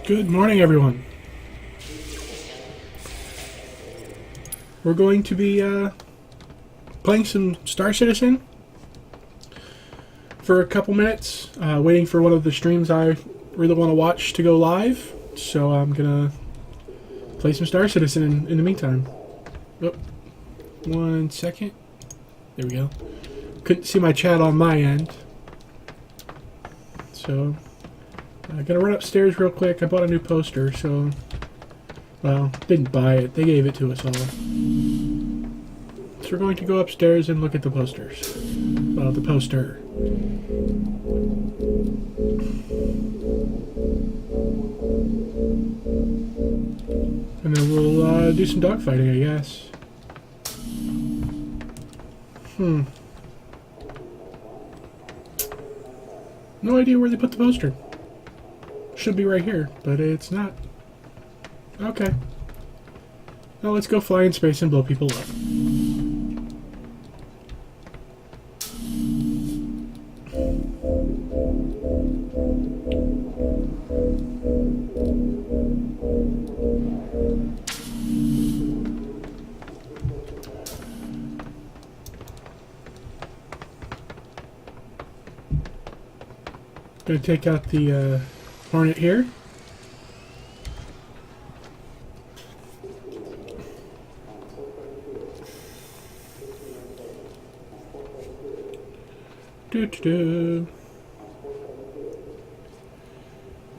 Good morning, everyone. We're going to be playing some Star Citizen for a couple minutes, waiting for one of the streams I really want to watch to go live. So I'm gonna play some Star Citizen in the meantime. Oh, 1 second. There we go. Couldn't see my chat on my end. So I gotta run upstairs real quick. I bought a new poster, so... Well, didn't buy it. They gave it to us all. So we're going to go upstairs and look at the posters. Well, the poster. And then we'll do some dogfighting, I guess. No idea where they put the poster. Should be right here, but it's not. Okay. Now let's go fly in space and blow people up. Gonna take out the Hornet here.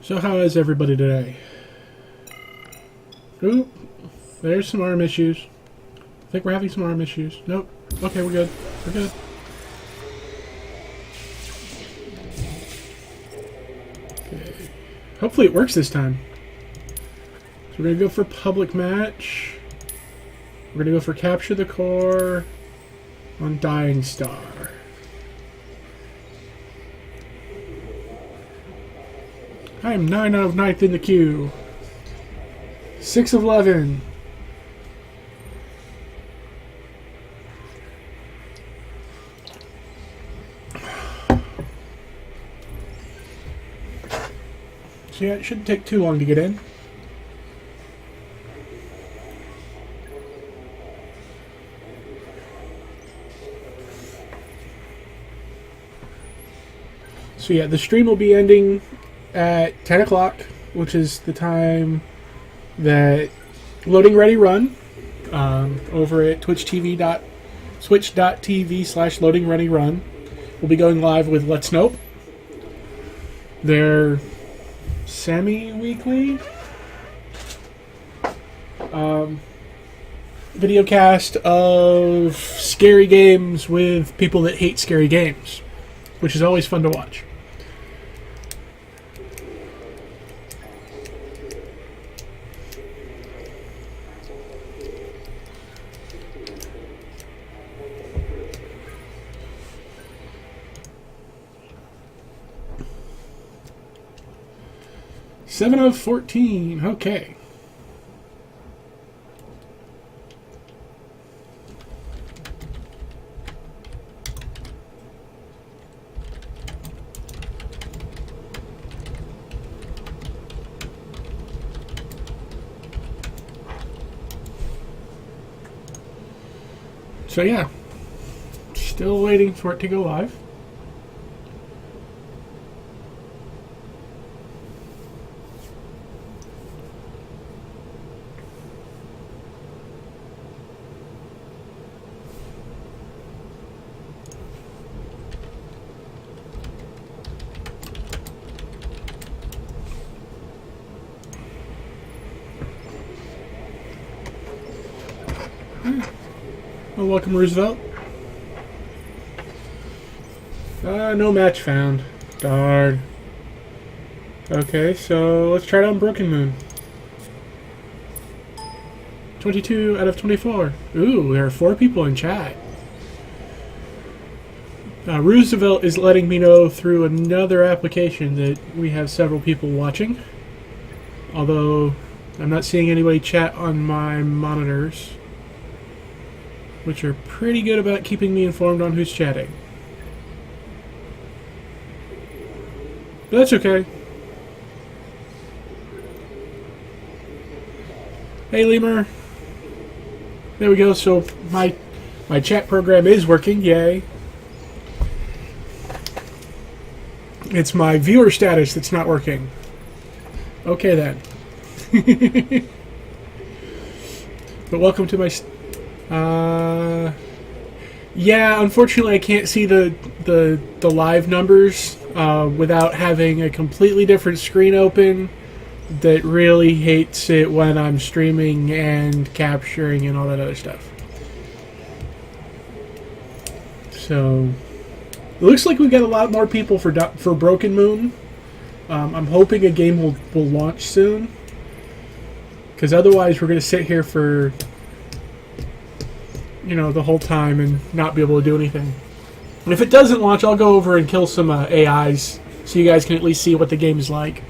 So how is everybody today? Ooh, there's some arm issues. I think we're having some arm issues. Nope. Okay, we're good. We're good. Okay. Hopefully it works this time. So we're gonna go for public match. We're gonna go for capture the core on Dying Star. I am 9 out of 9th in the queue. 6 of 11. So yeah, it shouldn't take too long to get in. So yeah, the stream will be ending at 10 o'clock, which is the time that Loading Ready Run over at twitch.tv/Loading Ready Run will be going live with Let's Nope. Their semi-weekly video cast of scary games with people that hate scary games, which is always fun to watch. Seven of 14. Okay. So yeah, still waiting for it to go live. Well, welcome, Roosevelt. No match found. Darn. Okay, so let's try it on Broken Moon. 22 out of 24. Ooh, there are 4 people in chat. Roosevelt is letting me know through another application that we have several people watching. Although I'm not seeing anybody chat on my monitors, which are pretty good about keeping me informed on who's chatting. But that's okay. Hey, Lemur. There we go. So my chat program is working. Yay. It's my viewer status that's not working. Okay, then. But welcome to my... yeah, unfortunately I can't see the live numbers without having a completely different screen open that really hates it when I'm streaming and capturing and all that other stuff. So, it looks like we've got a lot more people for Broken Moon. I'm hoping a game will launch soon. Because otherwise we're going to sit here for, you know, the whole time and not be able to do anything. And if it doesn't launch, I'll go over and kill some AIs so you guys can at least see what the game is like.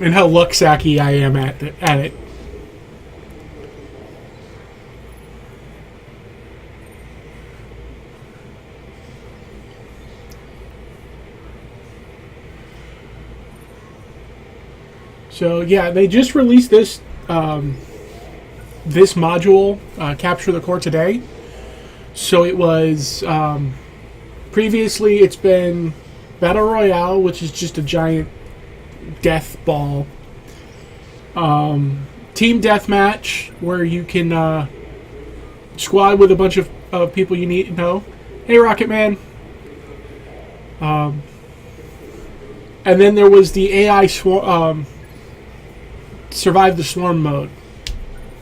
And how lucksacky I am at it. So yeah, they just released this this module, Capture the Core, today. So it was previously it's been Battle Royale, which is just a giant death ball. Team Deathmatch, where you can squad with a bunch of people you need to know. Hey, Rocket Man. And then there was the AI Survive the Swarm mode.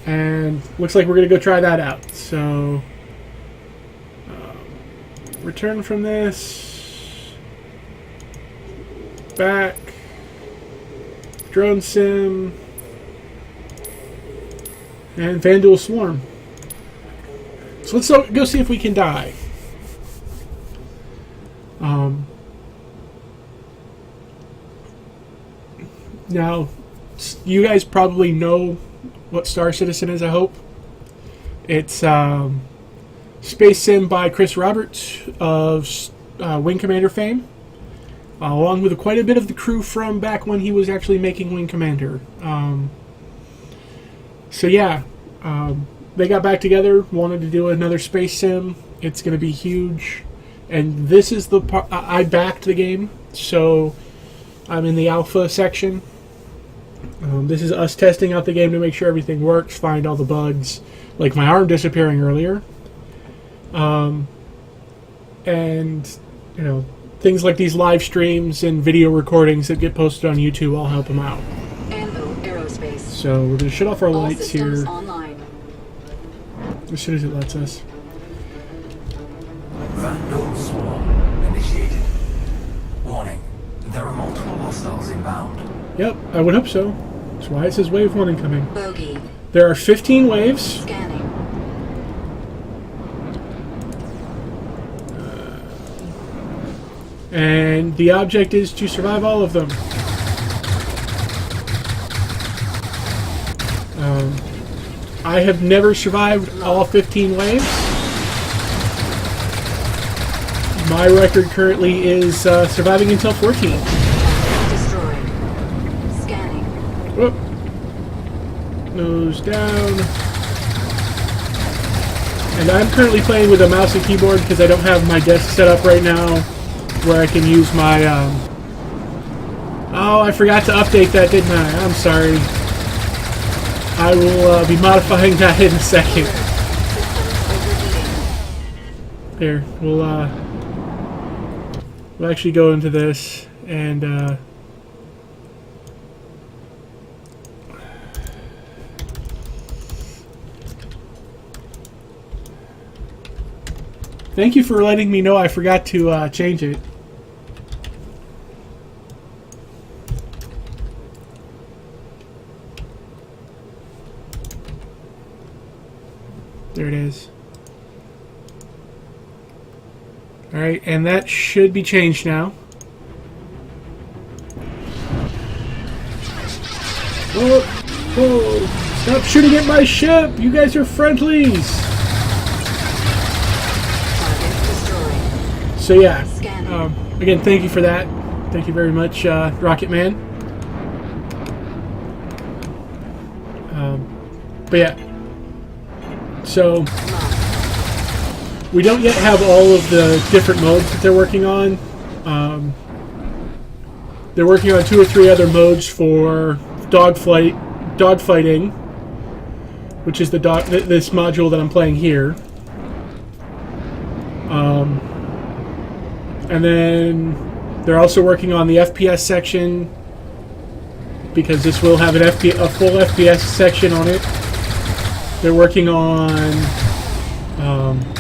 And looks like we're going to go try that out. So, return from this. Back. Drone Sim. And Vandal Swarm. So let's go see if we can die. Now, you guys probably know what Star Citizen is, I hope. It's Space Sim by Chris Roberts of Wing Commander fame, along with quite a bit of the crew from back when he was actually making Wing Commander. So yeah, they got back together, wanted to do another Space Sim. It's going to be huge. And this is the part... I backed the game, so I'm in the alpha section. This is us testing out the game to make sure everything works, find all the bugs, like my arm disappearing earlier. And, you know, things like these live streams and video recordings that get posted on YouTube all help them out. So we're going to shut off our lights here online. as soon as it lets us. Vandal Swarm initiated. Warning, there are multiple hostiles inbound. Yep, I would hope so. That's why it says wave 1 incoming. Bogey. There are 15 waves. Scanning. And the object is to survive all of them. I have never survived all 15 waves. My record currently is surviving until 14. Destroyed. Scanning. Whoop. Nose down. And I'm currently playing with a mouse and keyboard because I don't have my desk set up right now where I can use my... Oh, I forgot to update that, didn't I? I'm sorry. I will be modifying that in a second. Here, we'll actually go into this and thank you for letting me know I forgot to change it. There it is. Alright, and that should be changed now. Whoa! Whoa! Stop shooting at my ship! You guys are friendlies! So yeah, again, thank you for that. Thank you very much, Rocket Man. But yeah. So we don't yet have all of the different modes that they're working on. They're working on 2 or 3 other modes for dogfighting, which is this module that I'm playing here. And then they're also working on the FPS section, because this will have a full FPS section on it. They're working on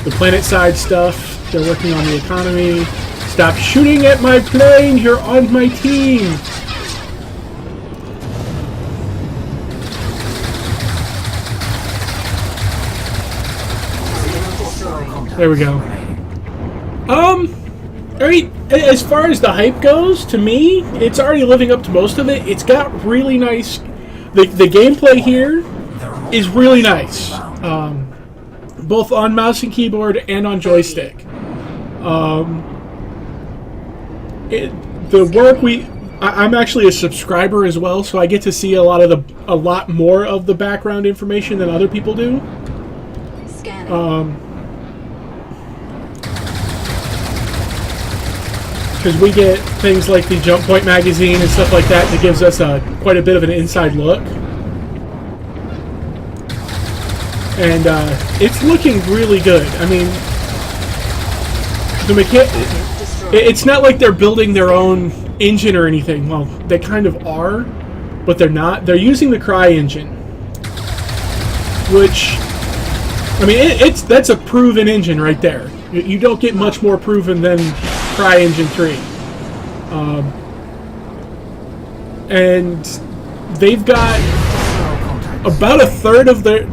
the planet side stuff. They're working on the economy. Stop shooting at my plane! You're on my team! There we go. Alright, as far as the hype goes, to me, it's already living up to most of it. It's got really nice... The gameplay here is really nice. Both on mouse and keyboard and on joystick. I'm actually a subscriber as well, so I get to see a lot more of the background information than other people do. Because we get things like the Jump Point magazine and stuff like that gives us quite a bit of an inside look. And it's looking really good. I mean, it's not like they're building their own engine or anything. Well, they kind of are, but they're not. They're using the Cry engine, which, I mean, that's a proven engine right there. You don't get much more proven than Cry Engine 3. And they've got about a third of the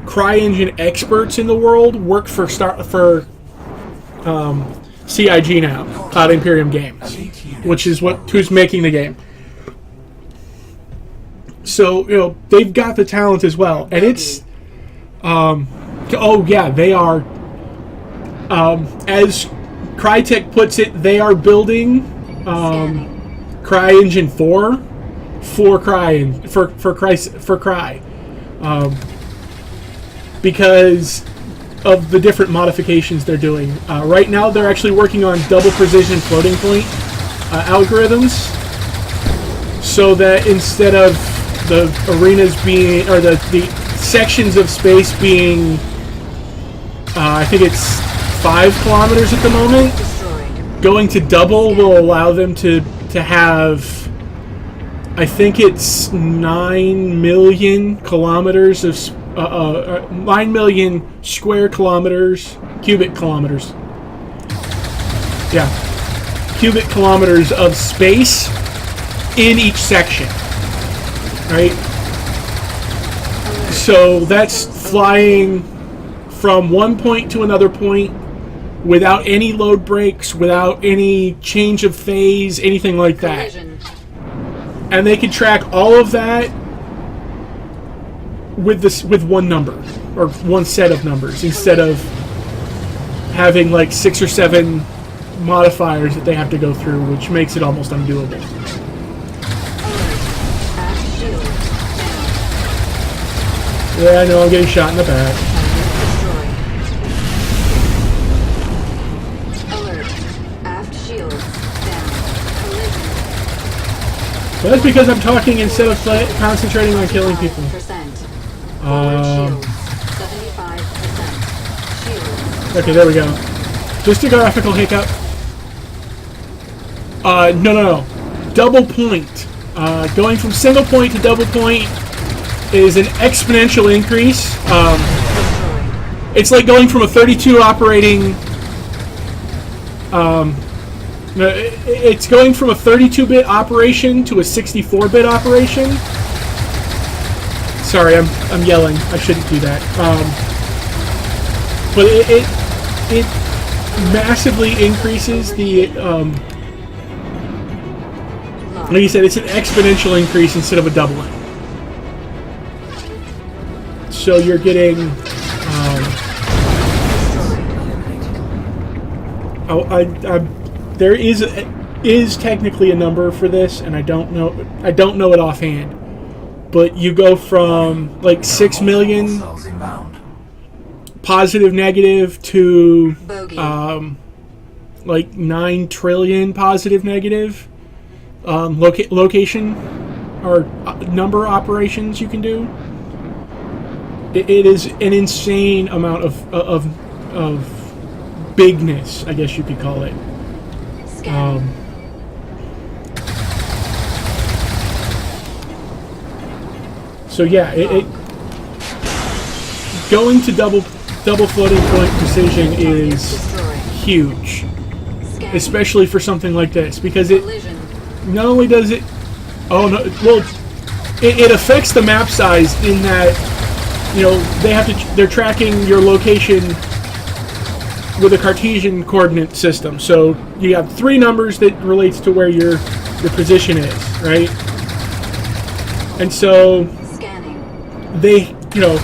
Cry Engine experts in the world work for CIG now, Cloud Imperium Games, which is who's making the game. So they've got the talent as well, and it's they are. As Crytek puts it, they are building Cry Engine 4 for Cry because of the different modifications they're doing. Right now, they're actually working on double precision floating point algorithms, so that instead of the arenas being, or the sections of space being, I think it's 5 kilometers at the moment, going to double will allow them to have, I think it's 9 million kilometers of 9 million square kilometers, cubic kilometers. Yeah, cubic kilometers of space in each section, right? So that's flying from one point to another point without any load breaks, without any change of phase, anything like that. And they can track all of that with one number, or one set of numbers, instead of having like 6 or 7 modifiers that they have to go through, which makes it almost undoable. Yeah, I know, I'm getting shot in the back. Well, that's because I'm talking instead of concentrating on killing people. Okay, there we go. Just a graphical hiccup. No. Double point. Going from single point to double point is an exponential increase. It's like going from a 32 operating... it's going from a 32-bit operation to a 64-bit operation. Sorry, I'm yelling. I shouldn't do that. But it massively increases the... like you said, it's an exponential increase instead of a doubling. So you're getting... there is technically a number for this, and I don't know it offhand. but you go from like 6 million Hostiles inbound. positive negative to Bogey. like 9 trillion positive negative location or number operations you can do. It is an insane amount of bigness, I guess you could call it. Scanning. So yeah, it going to double floating point precision is Destroyed. huge, Scanning. especially for something like this, because it Collision. not only does it, oh no, well, it affects the map size in that, you know, they're tracking your location with a Cartesian coordinate system. So you have 3 numbers that relates to where your position is, right? And so Scanning. they, you know,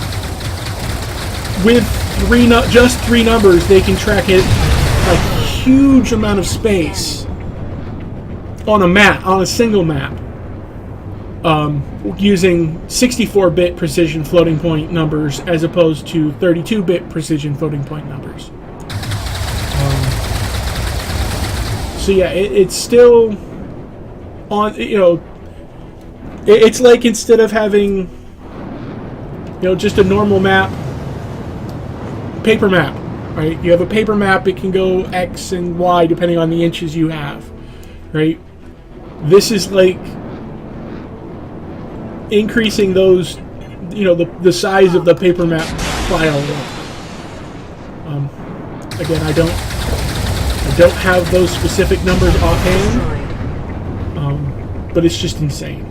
with just 3 numbers, they can track it a huge amount of space on a map, on a single map, using 64-bit precision floating point numbers as opposed to 32-bit precision floating point numbers. So yeah, it's still on, you know, it's like instead of having, you know, just a normal map, paper map, right? You have a paper map, it can go X and Y depending on the inches you have, right? This is like increasing those, you know, the size of the paper map file. Again, I don't have those specific numbers offhand, Destroyed. but it's just insane.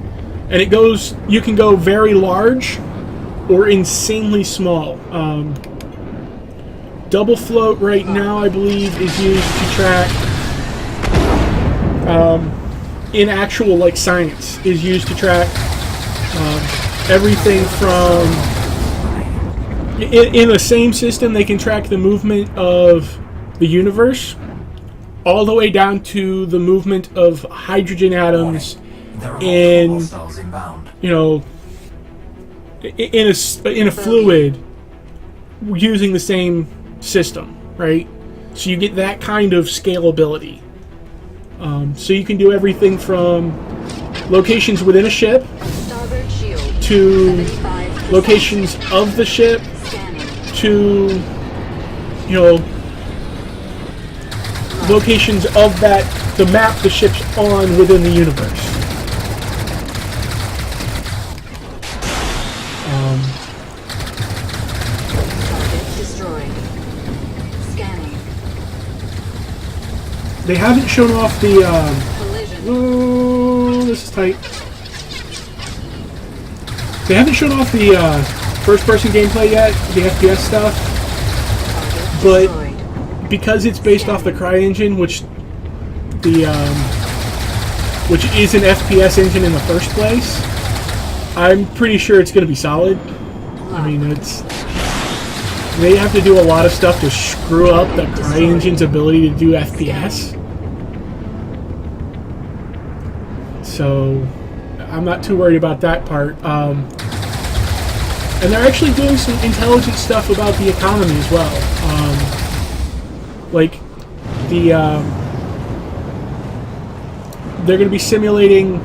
And it goes, you can go very large or insanely small. Double float right now, I believe, is used to track, in actual like science, is used to track everything from, in the same system, they can track the movement of the universe all the way down to the movement of hydrogen atoms There are in, multiple hostiles inbound. you know, in a fluid using the same system, right? So you get that kind of scalability. So you can do everything from locations within a ship Starboard shield. to 75%. locations of the ship Scanning. to, you know, locations of the map the ship's on within the universe. Target destroyed. Scanning. They haven't shown off the, Collision. oh, this is tight. They haven't shown off the first-person gameplay yet, the FPS stuff, Target but destroyed. because it's based off the CryEngine, which is an FPS engine in the first place, I'm pretty sure it's going to be solid. I mean, they have to do a lot of stuff to screw up the CryEngine's ability to do FPS. So I'm not too worried about that part. And they're actually doing some intelligent stuff about the economy as well. Like they're going to be simulating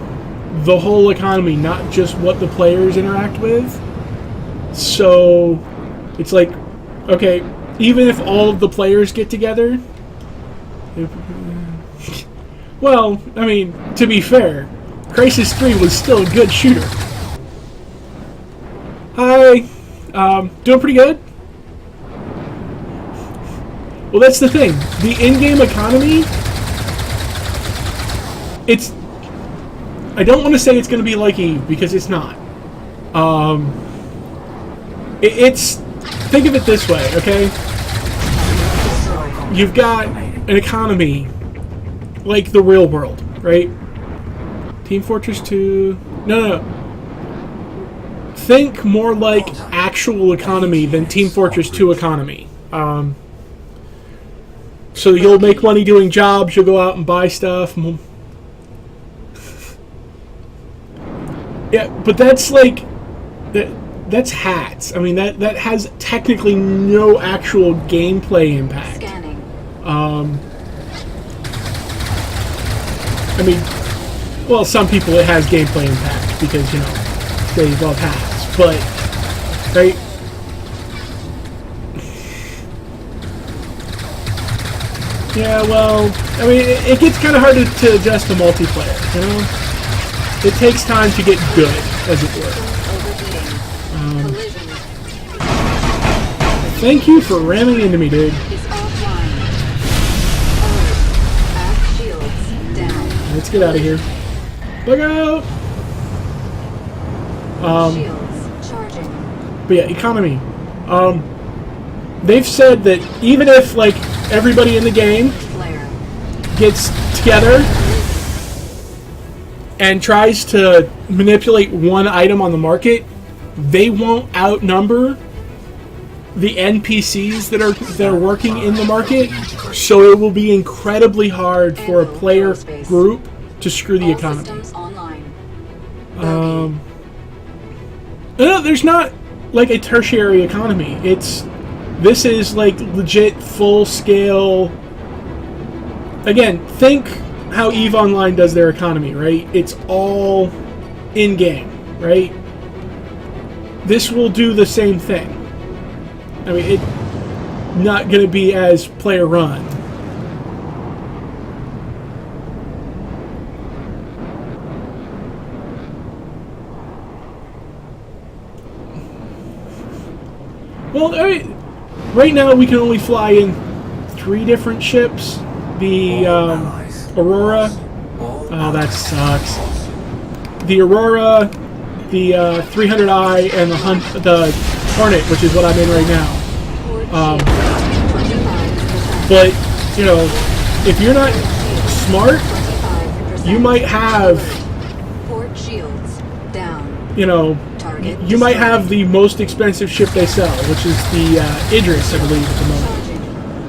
the whole economy, not just what the players interact with. So it's like, okay, even if all of the players get together, well, I mean, to be fair, Crysis 3 was still a good shooter. Hi, doing pretty good. Well, that's the thing. The in-game economy, I don't want to say it's going to be like Eve, because it's not. Think of it this way, okay? You've got an economy like the real world, right? Team Fortress 2... No. Think more like actual economy than Team Fortress 2 economy. So you'll make money doing jobs, you'll go out and buy stuff. Yeah, but that's like that's hats. I mean, that has technically no actual gameplay impact. Scanning. I mean, well, some people it has gameplay impact because, you know, they love hats, but, right? Yeah, well, I mean, it gets kind of hard to adjust to multiplayer, you know? It takes time to get good, as it were. Overheating. Collision Thank you for ramming into me, dude. is offline. Alert. Act shields down. Let's get out of here. Look out! Shields charging. But yeah, economy. They've said that even if, like, everybody in the game Flare. gets together and tries to manipulate one item on the market, they won't outnumber the NPCs that are working in the market, so it will be incredibly hard for a player group to screw the All economy. systems online. No, there's not like a tertiary economy. This is like legit full scale. Again, think how EVE Online does their economy, right? It's all in game, right? This will do the same thing. I mean, it's not going to be as player run. Well, right now we can only fly in 3 different ships. The Aurora. Oh, that sucks. The Aurora, the 300i, and the Hornet, which is what I'm in right now. But, you know, if you're not smart, you might have, Port shields down. you know, Target you might have the most expensive ship they sell, which is the Idris, I believe, at the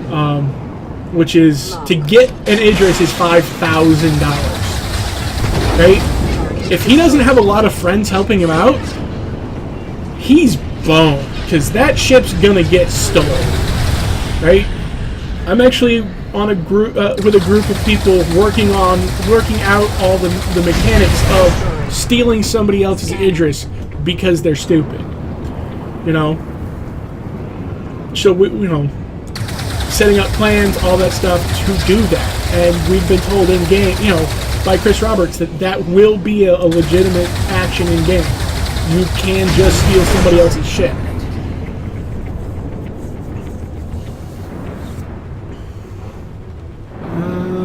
moment. Which is, to get an Idris is $5,000, right? If he doesn't have a lot of friends helping him out, he's boned, because that ship's gonna get stolen, right? I'm actually on a group with a group of people working out all the mechanics of stealing somebody else's Idris because they're stupid, you know. So you know, setting up plans, all that stuff to do that, and we've been told in game, you know, by Chris Roberts that will be a legitimate action in game. You can just steal somebody else's ship.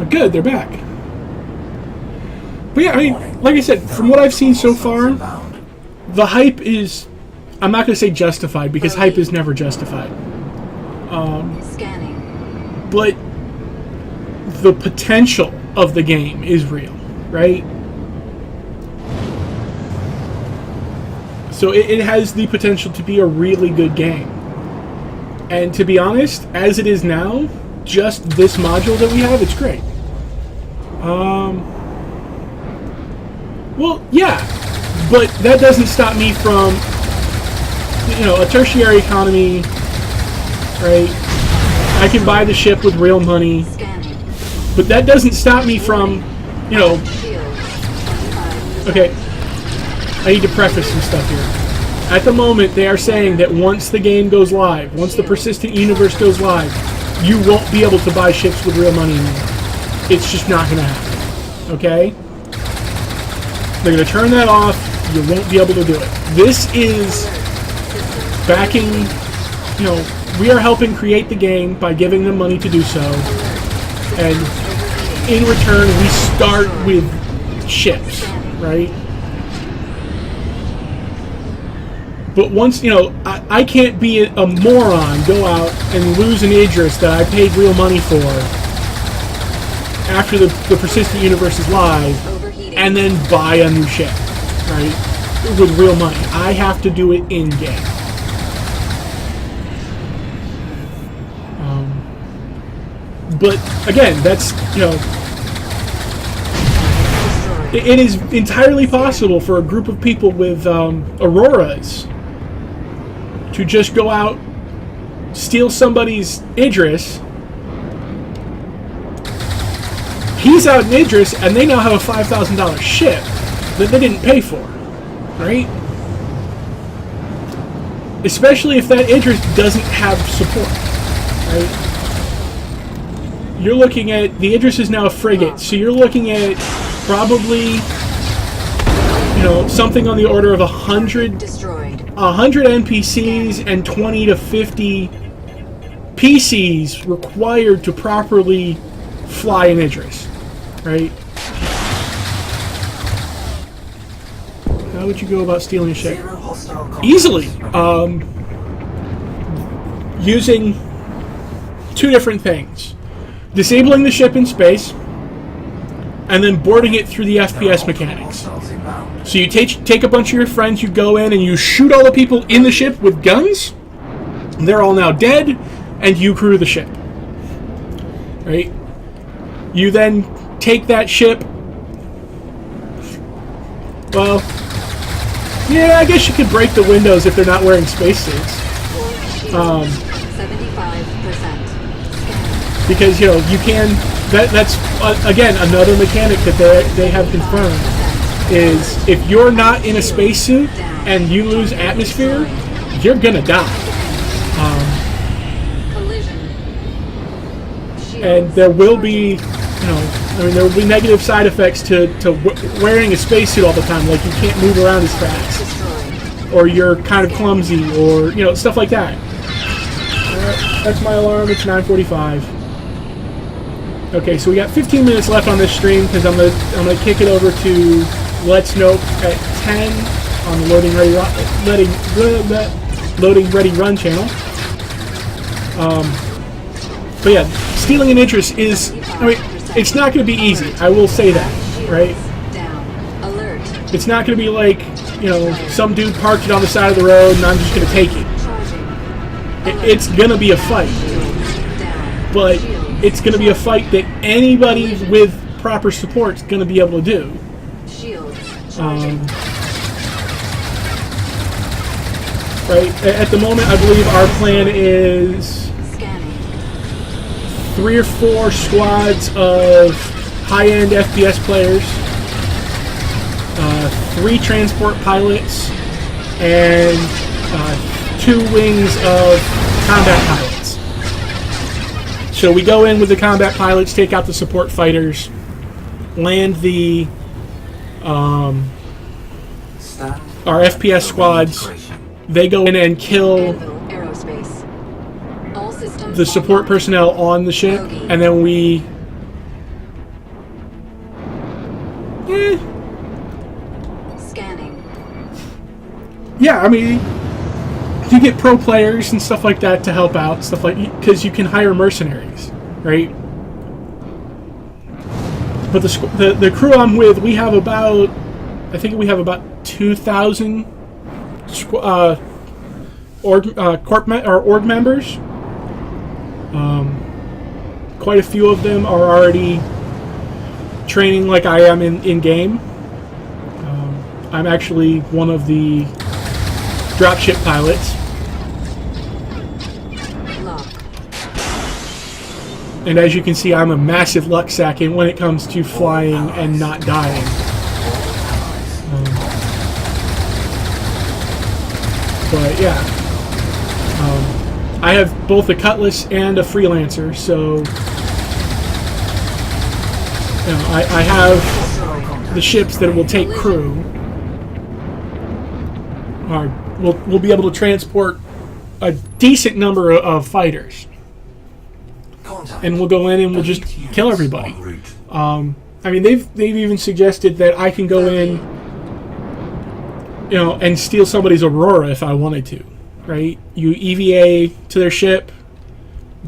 Good, they're back. But yeah, I mean, like I said, from what I've seen so far, the hype is, I'm not going to say justified, because hype is never justified. Scanning. But the potential of the game is real, right? So it has the potential to be a really good game. And to be honest, as it is now, just this module that we have, it's great. Well, yeah, but that doesn't stop me from, you know, a tertiary economy, right? I can buy the ship with real money, Scanning. but that doesn't stop me from, you know, Shields. 25%. okay, I need to preface some stuff here. At the moment, they are saying that once the game goes live, once the persistent universe goes live, you won't be able to buy ships with real money anymore. It's just not going to happen. Okay? They're going to turn that off. You won't be able to do it. This is backing, you know, we are helping create the game by giving them money to do so. And in return, we start with ships, right? But once, you know, I can't be a moron, go out and lose an Idris that I paid real money for after the persistent universe is live, and then buy a new ship, right? With real money. I have to do it in-game. But, again, that's, you know, it is entirely possible for a group of people with Auroras to just go out, steal somebody's Idris. He's out in Idris, and they now have a $5,000 ship that they didn't pay for, right? Especially if that Idris doesn't have support, right? You're looking at, the Idris is now a frigate, so you're looking at probably, you know, something on the order of 100 NPCs and 20 to 50 PCs required to properly fly an Idris, right? How would you go about stealing a ship? Easily. Using two different things. Disabling the ship in space, and then boarding it through the FPS mechanics. So you take a bunch of your friends, you go in and you shoot all the people in the ship with guns. They're all now dead, and you crew the ship. Right? You then take that ship. Well, yeah, I guess you could break the windows if they're not wearing spacesuits. 75%. Because, you know, you can... That's, again, another mechanic that they have confirmed. Is if you're not in a spacesuit and you lose atmosphere, you're gonna die. And there will be, you know, I mean, there will be negative side effects to wearing a spacesuit all the time. Like, you can't move around as fast, or you're kind of clumsy, or, you know, stuff like that. That's my alarm. It's 9:45. Okay, so we got 15 minutes left on this stream because I'm gonna kick it over to Let's Nope at 10 on the Loading Ready Run channel. But yeah, stealing an Idris is, I mean, it's not going to be easy. I will say that, right? It's not going to be like, you know, some dude parked it on the side of the road and I'm just going to take it. It's going to be a fight. But it's going to be a fight that anybody with proper support is going to be able to do. Right? At the moment, I believe our plan is 3 or 4 squads of high-end FPS players, 3 transport pilots, and 2 wings of combat pilots. So we go in with the combat pilots, take out the support fighters, land the our FPS squads. They go in and kill the support personnel on the ship, and then we... Yeah, I mean, you get pro players and stuff like that to help out, stuff like, because you can hire mercenaries, right? But the crew I'm with, we have about, I think we have about 2,000 org members. Quite a few of them are already training like I am in game. I'm actually one of the dropship pilots. And as you can see, I'm a massive luck sack when it comes to flying and not dying. But yeah, I have both a Cutlass and a Freelancer, so you know, I have the ships that will take crew. We'll be able to transport a decent number of fighters, and we'll go in and we'll just kill everybody. I mean, they've even suggested that I can go in, you know, and steal somebody's Aurora if I wanted to, right? You EVA to their ship,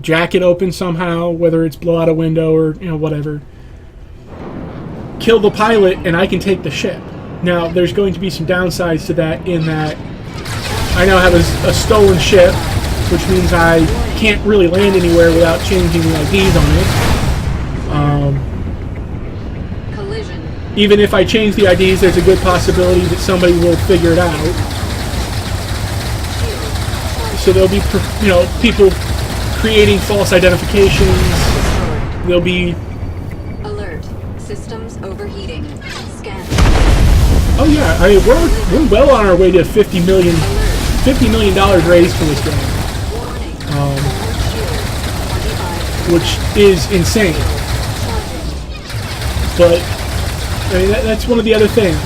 jack it open somehow, whether it's blow out a window or, you know, whatever. Kill the pilot, and I can take the ship. Now, there's going to be some downsides to that in that I now have a stolen ship, which means I can't really land anywhere without changing the IDs on it. even if I change the IDs, there's a good possibility that somebody will figure it out. So there'll be, people creating false identifications. There'll be... Alert. Systems overheating. Scan. Oh yeah, I mean, we're well on our way to $50 million raised for this game. Which is insane. But I mean, that's one of the other things.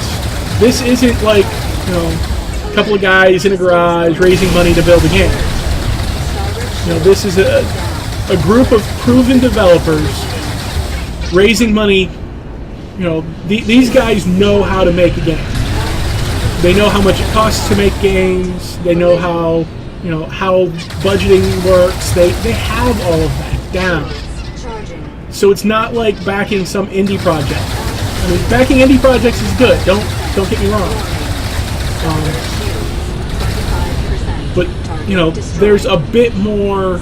This isn't like, a couple of guys in a garage raising money to build a game. This is a group of proven developers raising money. These guys know how to make a game. They know how much it costs to make games. They know how budgeting works. They have all of that down. So it's not like backing some indie project. I mean, backing indie projects is good. Don't get me wrong. But there's a bit more.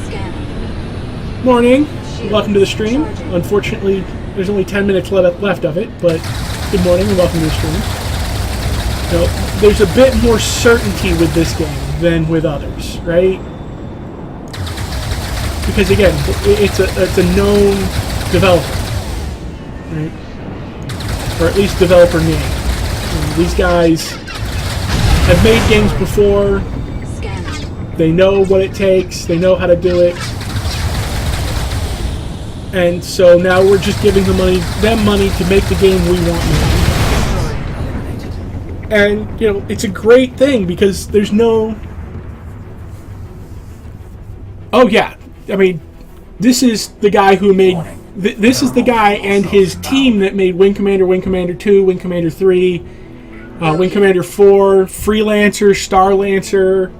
Morning. Welcome to the stream. Unfortunately, there's only 10 minutes left of it. But good morning and welcome to the stream. There's a bit more certainty with this game than with others, right? Because again, it's a known developer, right? Or at least developer name. These guys have made games before. They know what it takes. They know how to do it. And so now we're just giving them money to make the game we want to make. And it's a great thing because there's no. Oh yeah. I mean, this is the guy who made... This is the guy and his team that made Wing Commander, Wing Commander 2, Wing Commander 3, Wing Commander 4, Freelancer, Star Lancer.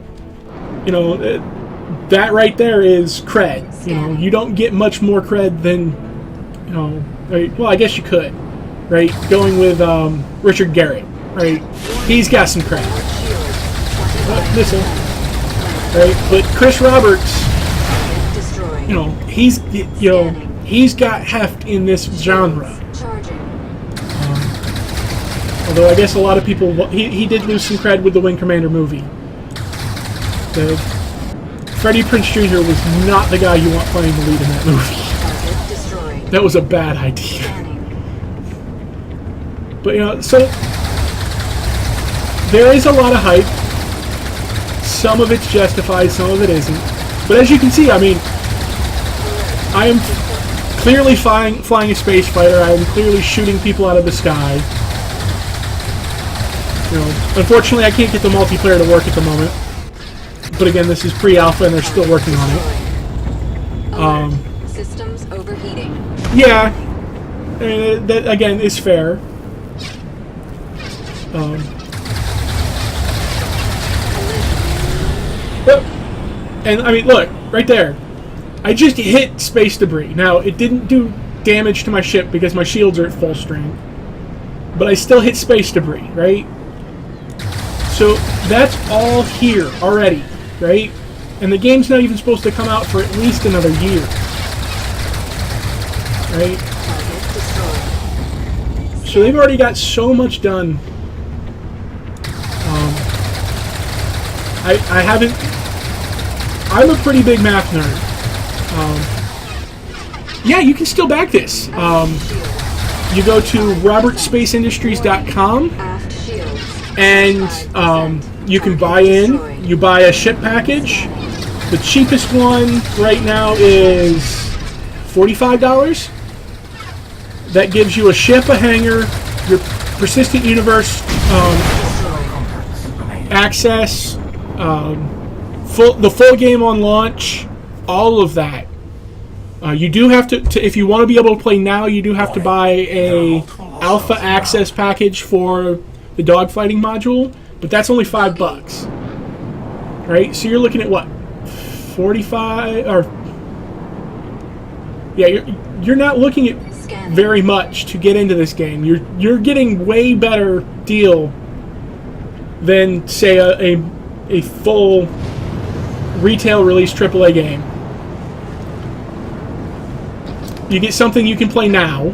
That right there is cred. You don't get much more cred than... well, I guess you could, right? Going with Richard Garrett, right? He's got some cred. Listen, right? But Chris Roberts... he's got heft in this genre. Although I guess a lot of people, he did lose some cred with the Wing Commander movie. Freddie Prinze Jr. was not the guy you want playing the lead in that movie. That was a bad idea. But so there is a lot of hype. Some of it's justified, some of it isn't. But as you can see, I mean, I am clearly flying a space fighter. I am clearly shooting people out of the sky. Unfortunately, I can't get the multiplayer to work at the moment. But again, this is pre-alpha, and they're still working on it. Systems overheating. Yeah, I mean, that again is fair. And I mean, look right there. I just hit space debris. Now, it didn't do damage to my ship because my shields are at full strength. But I still hit space debris, right? So, that's all here already, right? And the game's not even supposed to come out for at least another year. Right? So they've already got so much done. I haven't... I'm a pretty big math nerd. Yeah, you can still back this. You go to robertspaceindustries.com and you can buy in. You buy a ship package. The cheapest one right now is $45. That gives you a ship, a hangar, your persistent universe access, the full game on launch, all of that. You do have to, if you want to be able to play now, you do have to buy a alpha access package for the dogfighting module, but that's only $5. Right? So you're looking at what? 45 or yeah, you're not looking at very much to get into this game. You're getting way better deal than say a full retail release AAA game. You get something you can play now.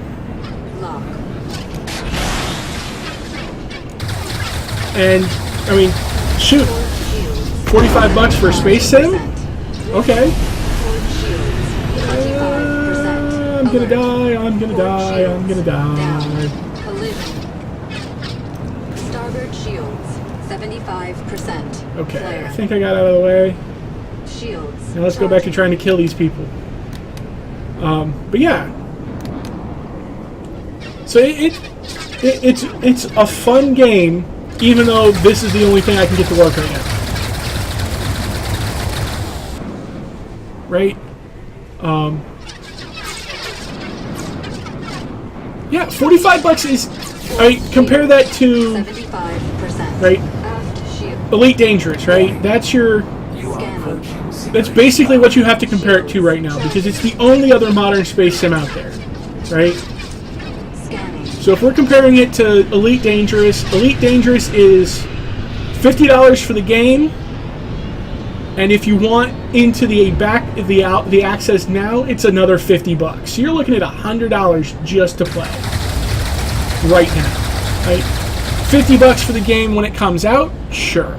And I mean, shoot, Force shields. 45 bucks for a space sim? 75%. Okay. Force shields. 25%. I'm gonna Alert. die, I'm gonna Force die, I'm gonna shields. die. Down. Collision. Starboard shields. 75%. Okay, Flare. I think I got out of the way. Shields. Now let's go back to trying to kill these people. But yeah. So it's a fun game, even though this is the only thing I can get to work right now. Right? Yeah, 45 bucks is. Compare that to 75%. right, Aft shield. Elite Dangerous, right? That's your. You are approaching That's basically what you have to compare it to right now, because it's the only other modern space sim out there, right? Scanning. So if we're comparing it to Elite Dangerous is $50 for the game, and if you want into the access now, it's another 50 bucks. So you're looking at $100 just to play right now, right? 50 bucks for the game when it comes out, sure.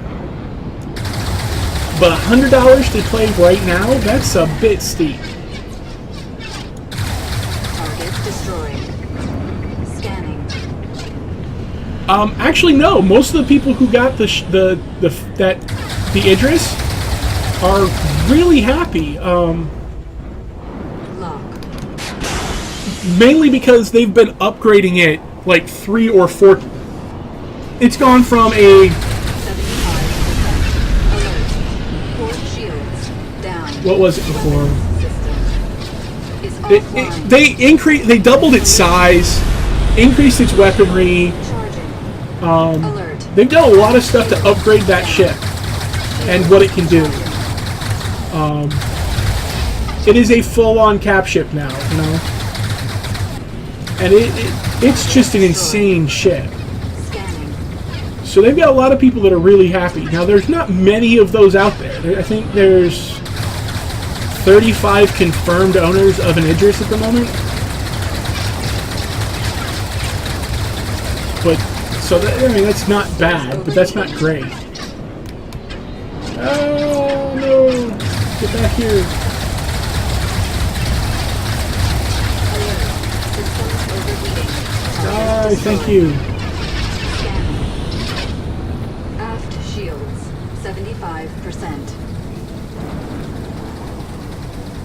But $100 to play right now, that's a bit steep. Target destroyed. Scanning. Actually, no. Most of the people who got the Idris are really happy. Lock. Mainly because they've been upgrading it like 3 or 4. It's gone from a 75%. Alert. Port shields. Down. what was it before? System is offline. They doubled its size, increased its weaponry. Charging. Alert. They've done a lot of stuff to upgrade that ship and what it can do. It is a full-on cap ship now, you know, and it's just an insane ship. Scanning. So they've got a lot of people that are really happy. Now, there's not many of those out there. I think there's 35 confirmed owners of an Idris at the moment. But so that, I mean, that's not bad, but that's not great. Oh no! Get back here! Alert. Systems overheating. Ah, thank you. Scanning. Aft shields. 75%.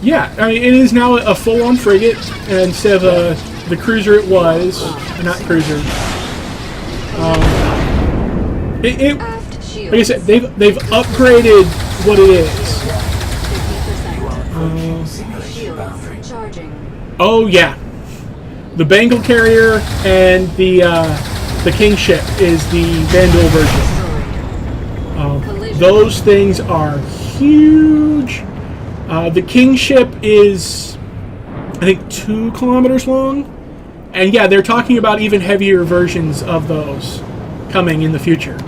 Yeah, I mean, it is now a full-on frigate instead of the cruiser it was. Not cruiser. Aft shields. Like I said, they've upgraded what it is. 50%. simulation Shields. boundary. Charging. Oh yeah, the Bengal carrier and the King ship is the Vandal version. Destroyed. Those things are huge. The King ship is, I think, 2 kilometers long, and yeah, they're talking about even heavier versions of those coming in the future.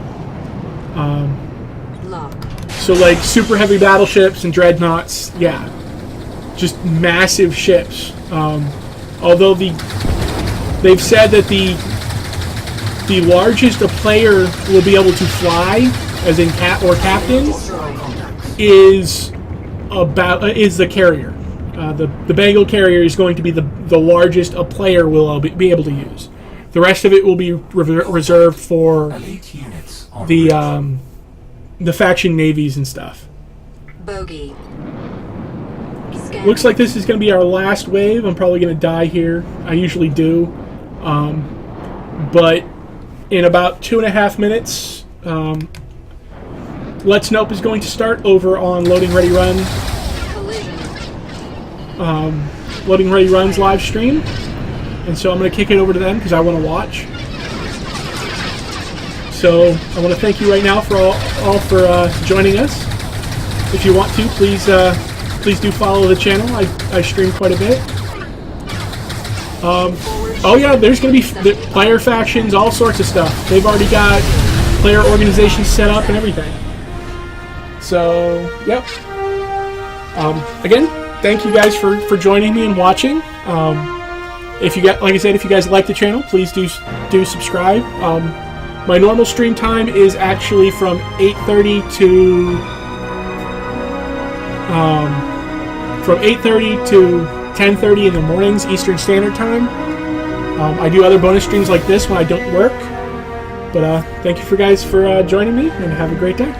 Lock. So like super heavy battleships and dreadnoughts, yeah, just massive ships. Although they've said that the largest a player will be able to fly, as in captain, is the carrier. The Bengal carrier is going to be the largest a player will be able to use. The rest of it will be reserved for Elite units on the faction navies and stuff. Bogey. Scanning. Looks like this is going to be our last wave. I'm probably going to die here. I usually do. But in about 2.5 minutes, Let's Nope is going to start over on Loading Ready Run. Collision. Loading Ready Run's live stream. And so I'm going to kick it over to them because I want to watch. So I want to thank you right now for all for joining us. If you want to, please do follow the channel. I stream quite a bit. Oh yeah, there's going to be player factions, all sorts of stuff. They've already got player organizations set up and everything. So, yep. Again, thank you guys for joining me and watching. If you like I said, if you guys like the channel, please do subscribe. My normal stream time is actually from 8:30 to 10:30 in the mornings Eastern Standard Time. I do other bonus streams like this when I don't work. But thank you guys for joining me, and have a great day.